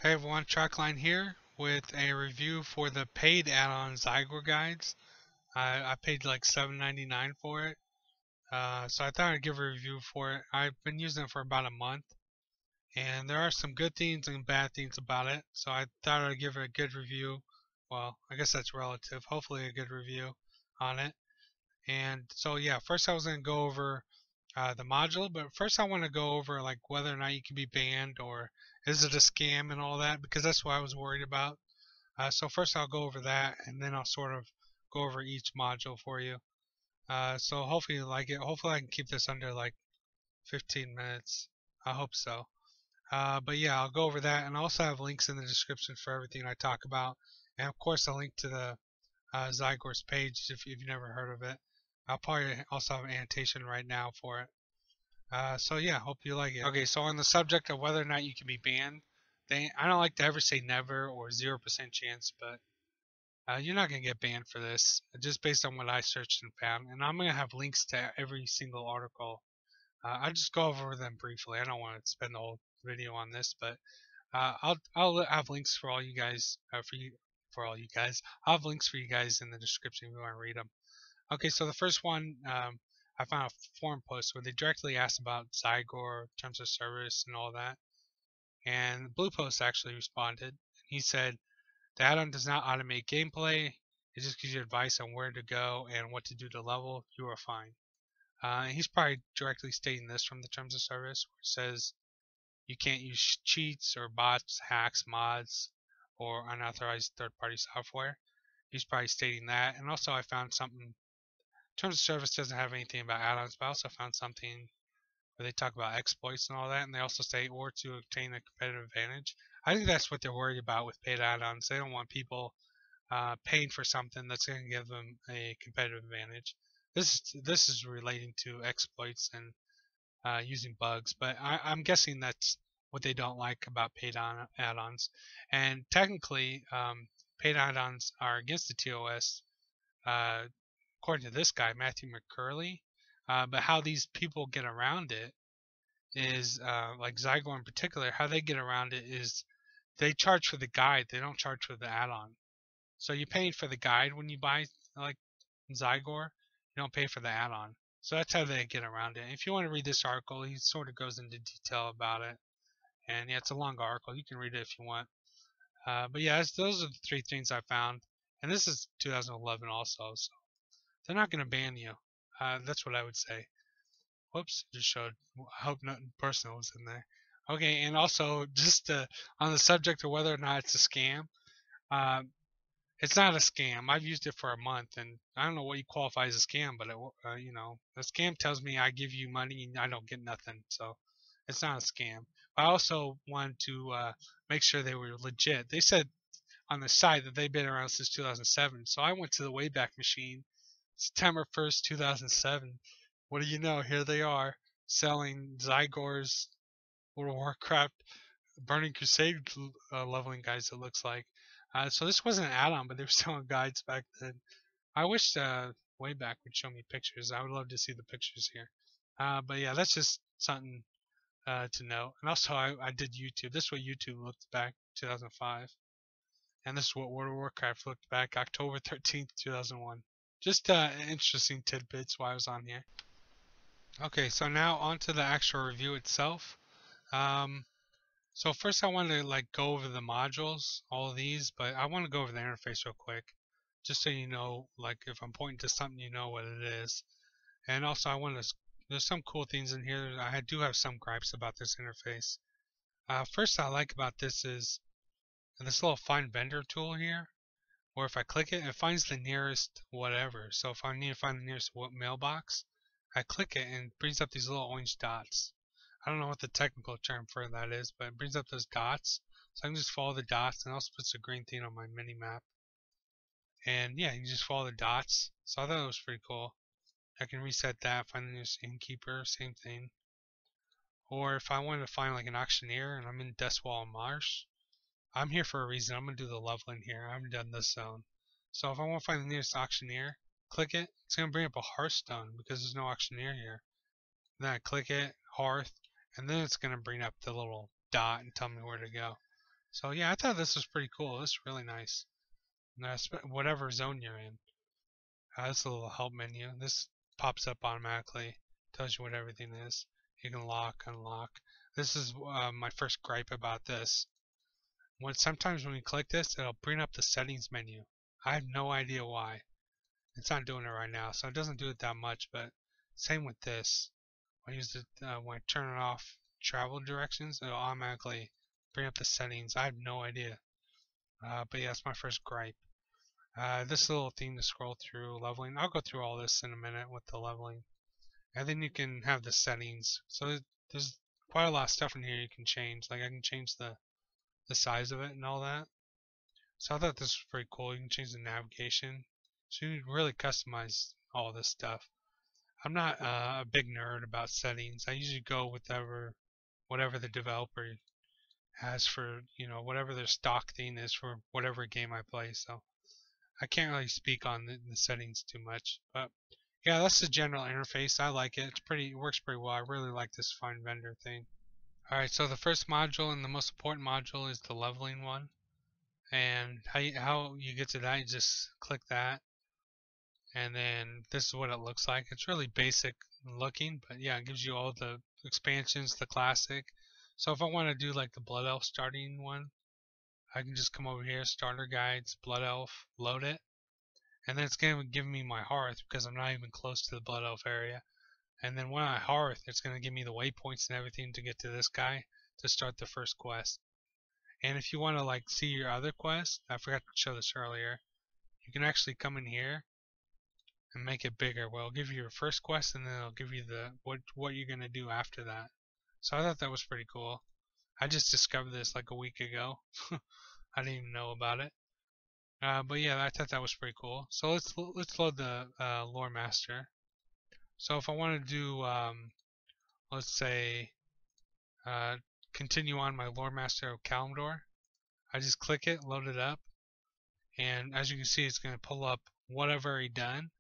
Hey everyone, Trackline here with a review for the paid add-on Zygor guides. I paid like $7.99 for it, so I thought I'd give a review for it. I've been using it for about a month, and there are some good things and bad things about it, so I thought I'd give it a good review. Well, I guess that's relative. Hopefully a good review on it. And so yeah, first I was going to go over the module, but first I want to go over like whether or not you can be banned or is it a scam and all that, because that's what I was worried about. So first I'll go over that, and then I'll sort of go over each module for you. So hopefully you like it. Hopefully I can keep this under like 15 minutes. I hope so. But yeah, I'll go over that, and I also have links in the description for everything I talk about, and of course a link to the Zygor's page if you've never heard of it. I'll probably also have an annotation right now for it. So yeah, hope you like it. Okay, so on the subject of whether or not you can be banned, I don't like to ever say never or 0% chance, but you're not going to get banned for this, just based on what I searched and found. And I'm going to have links to every single article. I'll just go over them briefly. I don't want to spend the whole video on this, but I'll have links for all you guys. For all you guys, I'll have links for you guys in the description if you want to read them. Okay, so the first one, I found a forum post where they directly asked about Zygor, terms of service, and all that. And Blue Post actually responded. He said, the add-on does not automate gameplay. It just gives you advice on where to go and what to do to level. You are fine. He's probably directly stating this from the terms of service, where it says you can't use cheats or bots, hacks, mods, or unauthorized third-party software. He's probably stating that. And also, I found something. Terms of service doesn't have anything about add-ons, but I also found something where they talk about exploits and all that, and they also say or to obtain a competitive advantage. I think that's what they're worried about with paid add-ons. They don't want people paying for something that's going to give them a competitive advantage. This is relating to exploits and using bugs, but I'm guessing that's what they don't like about paid add-ons. And technically, paid add-ons are against the TOS, according to this guy, Matthew McCurley. But how these people get around it is, like Zygor in particular, how they get around it is they charge for the guide. They don't charge for the add-on. So you're paying for the guide when you buy like Zygor. You don't pay for the add-on. So that's how they get around it. If you want to read this article, he sort of goes into detail about it. And yeah, it's a long article. You can read it if you want. But yeah, those are the three things I found. And this is 2011 also, so they're not going to ban you. That's what I would say. Whoops, just showed. I hope nothing personal was in there. Okay, and also just on the subject of whether or not it's a scam, uh, it's not a scam. I've used it for a month, and I don't know what you qualify as a scam, but a scam tells me I give you money and I don't get nothing, so it's not a scam. I also wanted to make sure they were legit. They said on the site that they've been around since 2007, so I went to the Wayback Machine, September 1st, 2007. What do you know? Here they are selling Zygor's World of Warcraft Burning Crusade leveling guides, it looks like. So this wasn't an add-on, but they were selling guides back then. I wish Wayback would show me pictures. I would love to see the pictures here. But yeah, that's just something to note. And also, I did YouTube. This is what YouTube looked back 2005. And this is what World of Warcraft looked back October 13th, 2001. Just interesting tidbits while I was on here. Okay, so now on to the actual review itself. Um, so first I want to like go over the modules, all of these, but I want to go over the interface real quick, just so you know, like if I'm pointing to something, you know what it is. And also there's some cool things in here. I do have some gripes about this interface. First I like about this is this little find vendor tool here, where if I click it, it finds the nearest whatever. So if I need to find the nearest mailbox, I click it and it brings up these little orange dots. I don't know what the technical term for that is, but it brings up those dots. So I can just follow the dots, and also puts a green thing on my mini map. And yeah, you can just follow the dots. So I thought it was pretty cool. I can reset that, find the nearest innkeeper, same thing. Or if I wanted to find like an auctioneer and I'm in Deathwall Marsh, I'm here for a reason. I'm going to do the leveling here. I haven't done this zone. So if I want to find the nearest auctioneer, click it. It's going to bring up a Hearthstone because there's no auctioneer here. Then I click it, Hearth, and then it's going to bring up the little dot and tell me where to go. So yeah, I thought this was pretty cool. This is really nice. Whatever zone you're in. This little help menu. This pops up automatically. Tells you what everything is. You can lock, unlock. This is my first gripe about this. Sometimes when you click this, it'll bring up the settings menu. I have no idea why. It's not doing it right now, so it doesn't do it that much. But same with this. When I turn it off, travel directions, it'll automatically bring up the settings. I have no idea. But yeah, that's my first gripe. This little thing to scroll through, leveling. I'll go through all this in a minute with the leveling. And then you can have the settings. So there's quite a lot of stuff in here you can change. Like I can change the size of it and all that. So I thought this was pretty cool. You can change the navigation. So you can really customize all this stuff. I'm not a big nerd about settings. I usually go with whatever the developer has for, whatever their stock theme is for whatever game I play. So I can't really speak on the settings too much. But yeah, that's the general interface. I like it. It works pretty well. I really like this find vendor thing. Alright, so the first module and the most important module is the leveling one. And how you get to that, you just click that. And then this is what it looks like. It's really basic looking, but yeah, it gives you all the expansions, the classic. So if I want to do like the Blood Elf starting one, I can just come over here, Starter Guides, Blood Elf, load it. And then it's going to give me my hearth because I'm not even close to the Blood Elf area. And then when I hearth, it's going to give me the waypoints and everything to get to this guy to start the first quest. And if you want to like see your other quest, I forgot to show this earlier, you can actually come in here and make it bigger. Well, it'll give you your first quest and then it'll give you what you're going to do after that. So I thought that was pretty cool. I just discovered this like a week ago. I didn't even know about it. But yeah, I thought that was pretty cool. So let's load the Lore Master. So if I want to do, let's say, continue on my Lore Master of Kalimdor, I just click it, load it up, and as you can see, it's going to pull up what I've already done,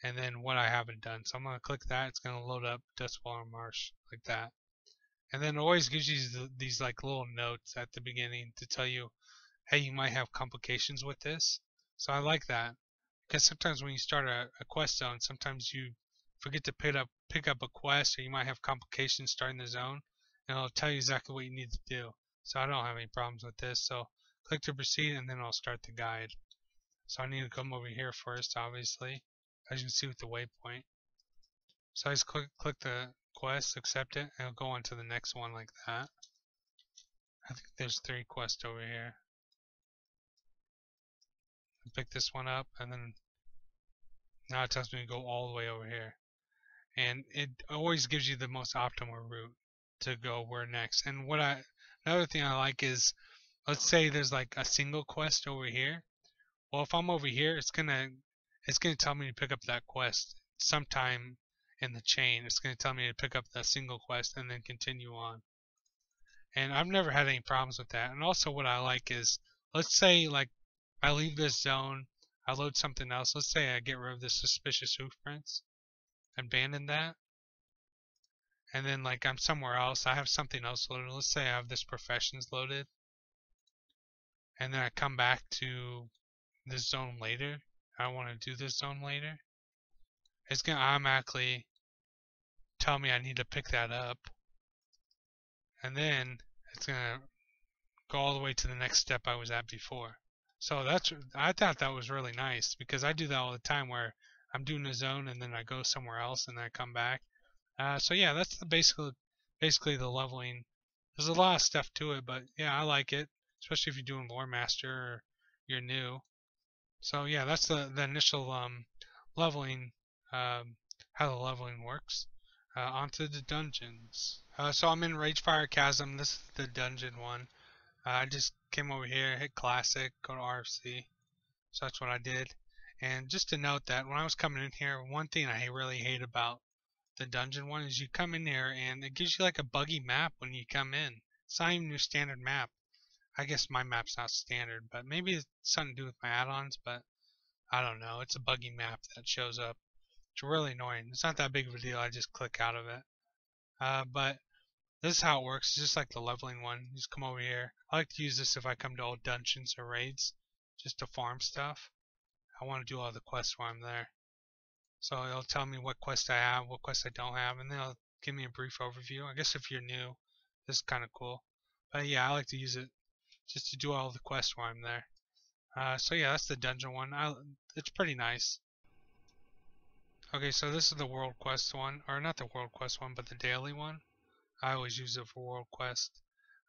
and then what I haven't done. So I'm going to click that. It's going to load up Dustwater Marsh like that. And then it always gives you these like little notes at the beginning to tell you, hey, you might have complications with this. So I like that because sometimes when you start a quest zone, sometimes you forget to pick up a quest, or you might have complications starting the zone, and it'll tell you exactly what you need to do. So I don't have any problems with this. So click to proceed, and then I'll start the guide. So I need to come over here first, obviously, as you can see with the waypoint. So I just click the quest, accept it, and it'll go on to the next one like that. I think there's 3 quests over here. Pick this one up, and then now it tells me to go all the way over here. And it always gives you the most optimal route to go where next. And another thing I like is, let's say there's like a single quest over here. Well, if I'm over here, it's gonna tell me to pick up that quest sometime in the chain. It's gonna tell me to pick up that single quest and then continue on. And I've never had any problems with that. And also what I like is, let's say like I leave this zone, I load something else. Let's say I get rid of the suspicious hoof prints, abandon that, and then like I'm somewhere else, I have something else loaded. Let's say I have this professions loaded, and then I come back to this zone later. I want to do this zone later. It's going to automatically tell me I need to pick that up, and then it's going to go all the way to the next step I was at before. So I thought that was really nice, because I do that all the time where I'm doing a zone and then I go somewhere else and then I come back. So yeah, that's basically the leveling. There's a lot of stuff to it, but yeah, I like it, especially if you're doing Lore Master or you're new. So yeah, that's the initial leveling, how the leveling works. Onto the dungeons. So I'm in Ragefire Chasm. This is the dungeon one. I just came over here, hit classic, go to RFC. So that's what I did. And just to note that when I was coming in here, one thing I really hate about the dungeon one is you come in here and it gives you like a buggy map when you come in. It's not even your standard map. I guess my map's not standard, but maybe it's something to do with my add-ons, but I don't know. It's a buggy map that shows up. It's really annoying. It's not that big of a deal. I just click out of it. But This is how it works. It's just like the leveling one. You just come over here. I like to use this if I come to old dungeons or raids, just to farm stuff. I want to do all the quests while I'm there. So it'll tell me what quest I have, what quest I don't have, and then it'll give me a brief overview. I guess if you're new, this is kind of cool. But yeah, I like to use it just to do all the quests while I'm there. So yeah, that's the dungeon one. It's pretty nice. Okay, so this is the world quest one, or not the world quest one, but the daily one. I always use it for world quest.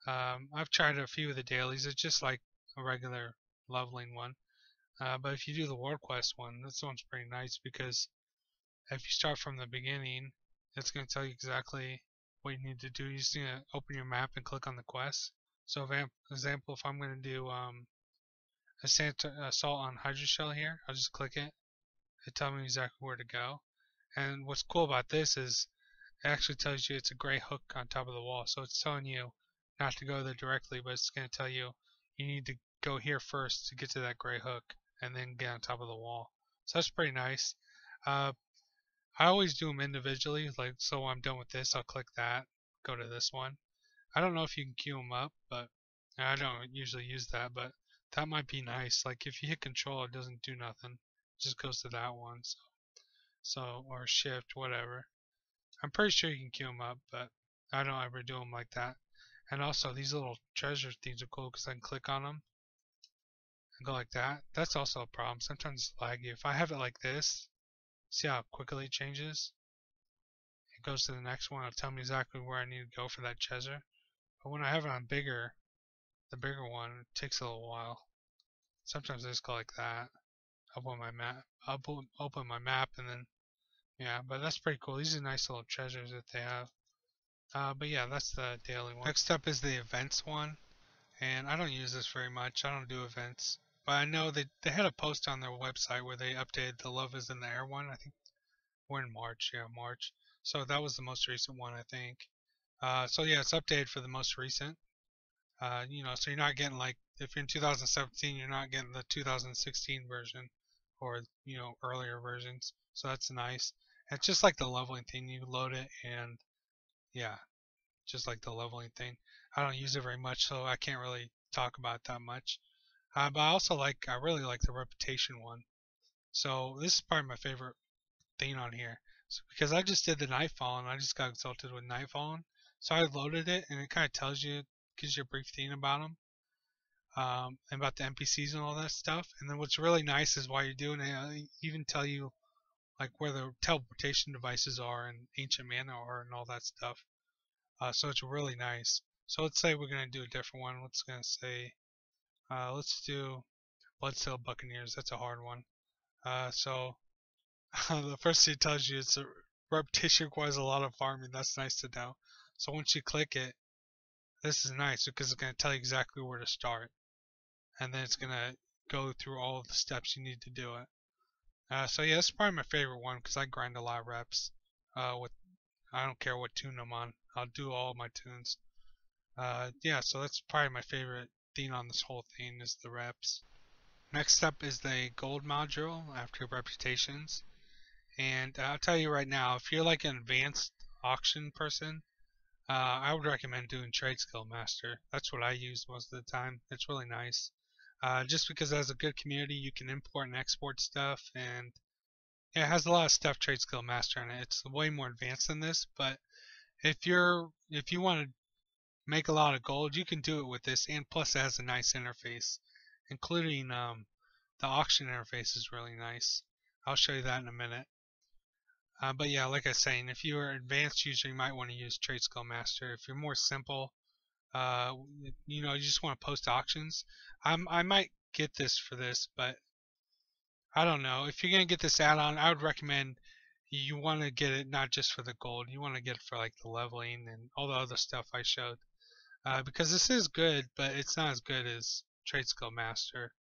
I've tried a few of the dailies. It's just like a regular leveling one. But if you do the world quest one, this one's pretty nice because if you start from the beginning, it's going to tell you exactly what you need to do. You just need to open your map and click on the quest. So, for example, if I'm going to do assault on Hydra Shell here, I'll just click it. It tells me exactly where to go. And what's cool about this is it actually tells you it's a gray hook on top of the wall. So it's telling you not to go there directly, but it's going to tell you you need to go here first to get to that gray hook and then get on top of the wall. So that's pretty nice. I always do them individually, like so when I'm done with this, I'll click that, go to this one. I don't know if you can queue them up, but I don't usually use that, but that might be nice. Like if you hit control, it doesn't do nothing. It just goes to that one. So or shift, whatever. I'm pretty sure you can queue them up, but I don't ever do them like that. And also these little treasure things are cool because I can click on them and go like that. That's also a problem. Sometimes it's laggy. If I have it like this, see how quickly it changes? It goes to the next one. It'll tell me exactly where I need to go for that treasure. But when I have it on bigger, the bigger one, it takes a little while. Sometimes I just go like that. Open my map. Open my map and then yeah. But that's pretty cool. These are nice little treasures that they have. But yeah, that's the daily one. Next up is the events one, and I don't use this very much. I don't do events. But I know they had a post on their website where they updated the Love is in the Air one. I think we're in March, yeah, March. So that was the most recent one, I think. So yeah, it's updated for the most recent. So you're not getting like if you're in 2017, you're not getting the 2016 version or earlier versions. So that's nice. And it's just like the leveling thing. You load it and yeah, just like the leveling thing. I don't use it very much, so I can't really talk about it that much. But I really like the reputation one. So this is probably my favorite thing on here. So because I just did the Nightfall and I just got exalted with Nightfall. So I loaded it and it kind of tells you, gives you a brief thing about them, and about the NPCs and all that stuff. And then what's really nice is while you're doing it, even tell you like where the teleportation devices are and ancient mana are and all that stuff. So it's really nice. So let's say we're gonna do a different one. Let's do Bloodsail Buccaneers. That's a hard one. So the first thing it tells you it's a reputation requires a lot of farming. That's nice to know. So once you click it, this is nice because it's going to tell you exactly where to start. And then it's going to go through all of the steps you need to do it. So yeah, this is probably my favorite one because I grind a lot of reps. I don't care what tune I'm on. I'll do all my tunes. Yeah, so that's probably my favorite thing on this whole thing is the reps. Next up is the gold module after reputations. And I'll tell you right now, if you're like an advanced auction person, I would recommend doing Trade Skill Master. That's what I use most of the time. It's really nice. Just because it has a good community, you can import and export stuff, and yeah, it has a lot of stuff Trade Skill Master in it. It's way more advanced than this, but if you want to make a lot of gold, you can do it with this, and plus it has a nice interface, including the auction interface is really nice. I'll show you that in a minute. But yeah, like I was saying, if you're an advanced user, you might want to use Trade Skill Master. If you're more simple, you just want to post auctions, I might get this for this, but I don't know. If you're gonna get this add-on, I would recommend you want to get it not just for the gold. You want to get it for like the leveling and all the other stuff I showed. Because this is good, but it's not as good as Trade Skill Master,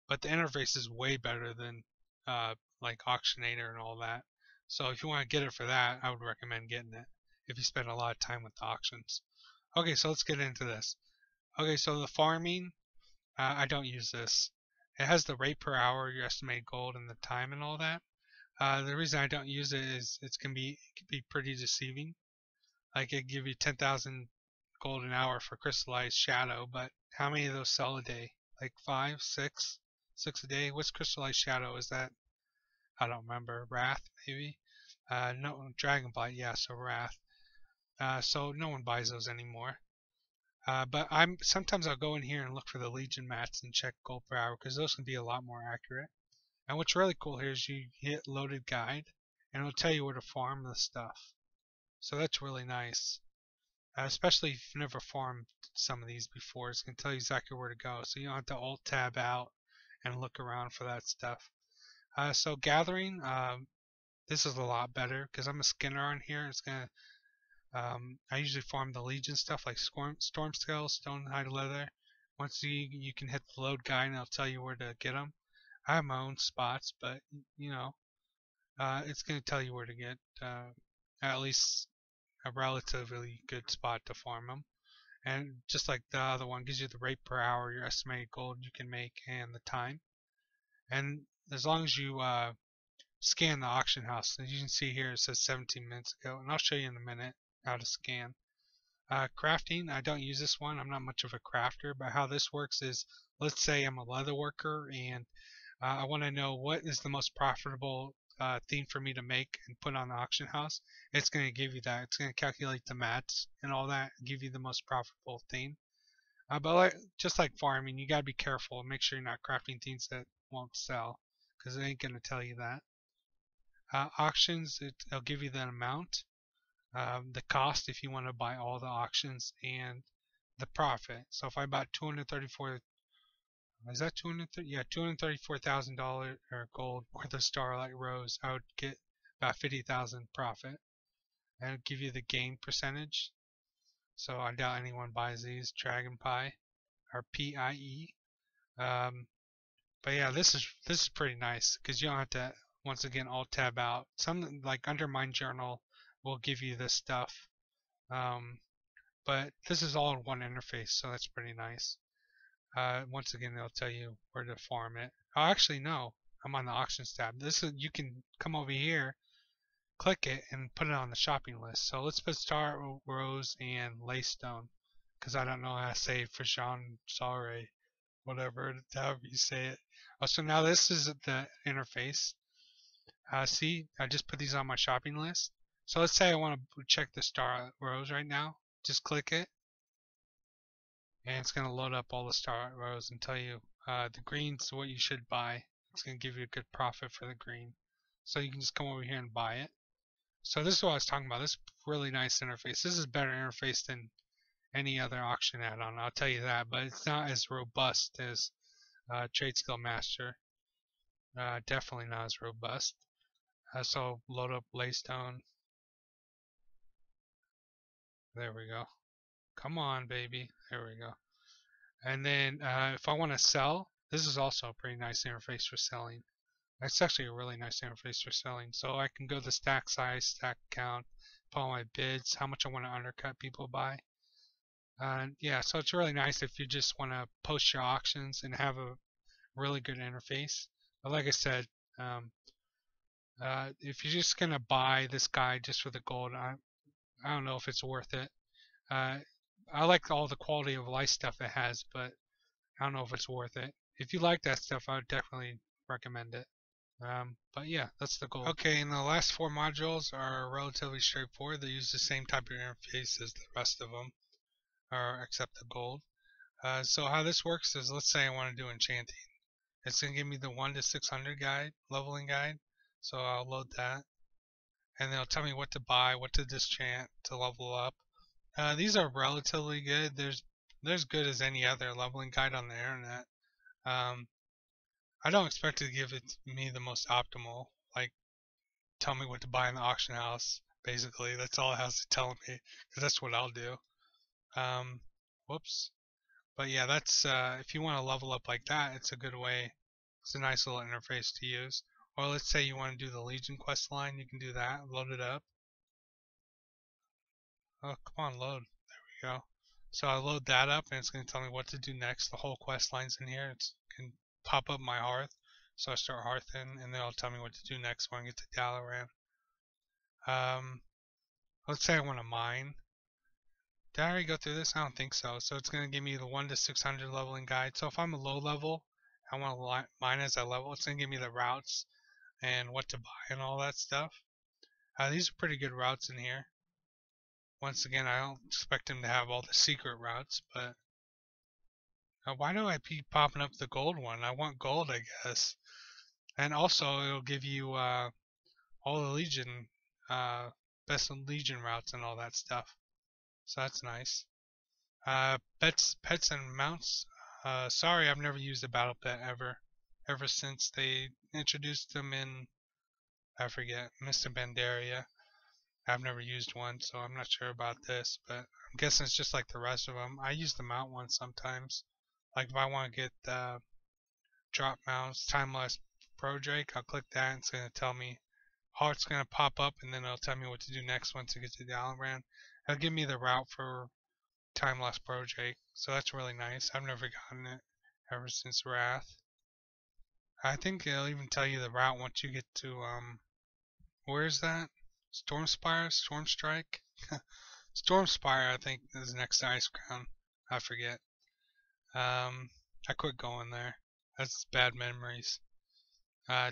but the interface is way better than like Auctionator and all that. So if you want to get it for that, I would recommend getting it if you spend a lot of time with the auctions. Okay, so let's get into this. Okay, so the farming, I don't use this. It has the rate per hour, your estimated gold, and the time and all that. The reason I don't use it is it can be pretty deceiving. Like it give you 10,000 gold an hour for crystallized shadow, but how many of those sell a day? Like 5, 6, 6 a day? What's crystallized shadow? Is that, I don't remember, Wrath maybe? No, Dragonblight, yeah, so Wrath. So no one buys those anymore. But sometimes I'll go in here and look for the Legion mats and check gold per hour because those can be a lot more accurate. And what's really cool here is you hit loaded guide and it'll tell you where to farm the stuff. So that's really nice. Especially if you've never farmed some of these before, it's going to tell you exactly where to go. So you don't have to alt tab out and look around for that stuff. So gathering, this is a lot better because I'm a skinner on here. It's going to I usually farm the Legion stuff like Storm Scale, Stonehide Leather. Once you can hit the load guide and it'll tell you where to get them. I have my own spots, but you know, it's going to tell you where to get at least a relatively good spot to farm them. And just like the other one, gives you the rate per hour, your estimated gold you can make, and the time. And as long as you scan the auction house, as you can see here, it says 17 minutes ago, and I'll show you in a minute how to scan. Crafting, I don't use this one. I'm not much of a crafter, but how this works is, let's say I'm a leather worker and I want to know what is the most profitable theme for me to make and put on the auction house. It's going to give you that. It's going to calculate the mats and all that, and give you the most profitable theme. But just like farming, you got to be careful and make sure you're not crafting things that won't sell, because it ain't going to tell you that. Auctions, it'll give you the amount. The cost if you want to buy all the auctions, and the profit. So if I bought 234, is that 230? Yeah, $234,000 or gold worth of Starlight Rose, I would get about 50,000 profit, and it'd give you the gain percentage. So I doubt anyone buys these. Dragon Pie or PIE. But yeah, this is pretty nice because you don't have to once again alt tab out. Some like under Mind Journal will give you this stuff, but this is all in one interface, so that's pretty nice. Once again, they'll tell you where to farm it. Oh, actually no, I'm on the auctions tab. This is, you can come over here, click it, and put it on the shopping list. So let's put Star Rose and Laystone, because I don't know how to say Fashan Sare, whatever, however you say it. Oh, so now this is the interface. See, I just put these on my shopping list. So let's say I want to check the Star Rose right now. Just click it, and it's going to load up all the Star Rose and tell you the green's what you should buy. It's going to give you a good profit for the green. So you can just come over here and buy it. So this is what I was talking about. This is really nice interface. This is a better interface than any other auction add-on, I'll tell you that. But it's not as robust as Trade Skill Master. Definitely not as robust. So load up Laystone. There we go. Come on, baby. There we go. And then if I want to sell, this is also a pretty nice interface for selling. It's actually a really nice interface for selling. So I can go to stack size, stack count, put all my bids, how much I want to undercut people by. Yeah, so it's really nice if you just want to post your auctions and have a really good interface. But like I said, if you're just gonna buy this guy just for the gold, I don't know if it's worth it. I like all the quality of life stuff it has, but I don't know if it's worth it. If you like that stuff, I would definitely recommend it. But yeah, that's the goal. Okay, and the last 4 modules are relatively straightforward. They use the same type of interface as the rest of them, or except the gold. So how this works is, let's say I want to do enchanting. It's going to give me the 1 to 600 guide, leveling guide. So I'll load that. And they'll tell me what to buy, what to disenchant to level up. These are relatively good. They're as good as any other leveling guide on the internet. I don't expect it to give me the most optimal, like tell me what to buy in the auction house. Basically, that's all it has to tell me, because that's what I'll do. Whoops. But yeah, that's if you want to level up like that, it's a good way. It's a nice little interface to use. Or let's say you want to do the Legion quest line, you can do that. Load it up. Oh, come on, load. There we go. So I load that up, and it's going to tell me what to do next. The whole quest line's in here. It can pop up my hearth. So I start hearthing, and then it'll tell me what to do next when I get to Dalaran. Let's say I want to mine. Did I already go through this? I don't think so. So it's going to give me the 1 to 600 leveling guide. So if I'm a low level, I want to mine as a level, it's going to give me the routes and what to buy and all that stuff. These are pretty good routes in here. Once again, I don't expect him to have all the secret routes, but why do I keep popping up the gold one? I want gold, I guess. And also, it'll give you all the Legion, best Legion routes and all that stuff. So that's nice. Pets and mounts. Sorry, I've never used a battle pet ever since they introduced them in, I forget, Mr. Pandaria. I've never used one, so I'm not sure about this, but I'm guessing it's just like the rest of them. I use the mount one sometimes. Like if I want to get drop mounts, Timeless Pro Drake, I'll click that and it's going to tell me, heart's going to pop up and then it'll tell me what to do next once it gets to the Island Brand. It'll give me the route for Timeless Pro Drake, so that's really nice. I've never gotten it ever since Wrath. I think it'll even tell you the route once you get to, where is that? Stormspire? Stormstrike? Stormspire, I think, is next to Ice Crown. I forget. I quit going there. That's bad memories.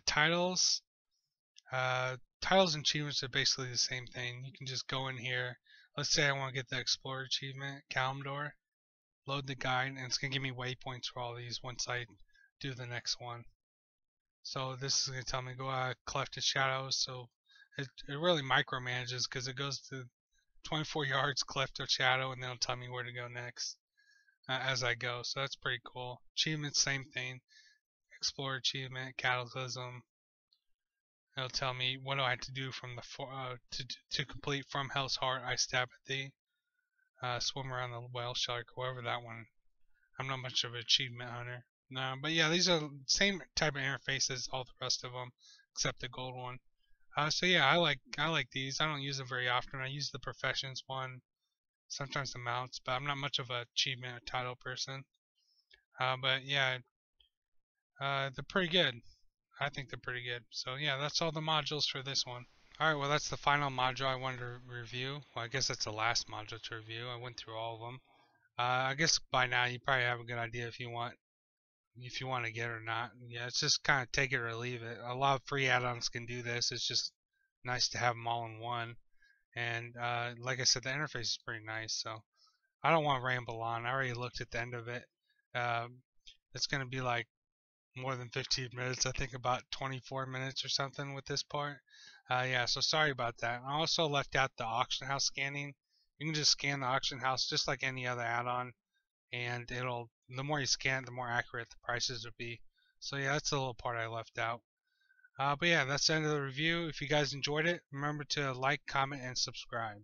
Titles. Titles and achievements are basically the same thing. You can just go in here. Let's say I want to get the Explorer achievement, Kalimdor. Load the guide, and it's going to give me waypoints for all these once I do the next one. So this is going to tell me go Cleft of Shadows. So it really micromanages because it goes to 24 yards Cleft of Shadow, and then it'll tell me where to go next as I go. So that's pretty cool. Achievements, same thing. Explorer achievement, Cataclysm. It'll tell me what do I have to do from the to complete From Hell's Heart. I stab at thee. Swim around the whale shark, whoever that one. I'm not much of an achievement hunter. No, but yeah, these are the same type of interface as all the rest of them, except the gold one. So yeah, I like these. I don't use them very often. I use the professions one, sometimes the mounts, but I'm not much of a achievement or title person. But yeah, they're pretty good. I think they're pretty good. So yeah, that's all the modules for this one. Alright, well that's the final module I wanted to review. Well, I guess that's the last module to review. I went through all of them. I guess by now you probably have a good idea if you want to get it or not. Yeah, it's just kind of take it or leave it. A lot of free add-ons can do this. It's just nice to have them all in one. And like I said, the interface is pretty nice. So I don't want to ramble on. I already looked at the end of it. It's going to be like more than 15 minutes. I think about 24 minutes or something with this part. Yeah, so sorry about that. I also left out the auction house scanning. You can just scan the auction house just like any other add-on, and the more you scan it, the more accurate the prices will be. So yeah, that's a little part I left out. But yeah, that's the end of the review. If you guys enjoyed it, remember to like, comment, and subscribe.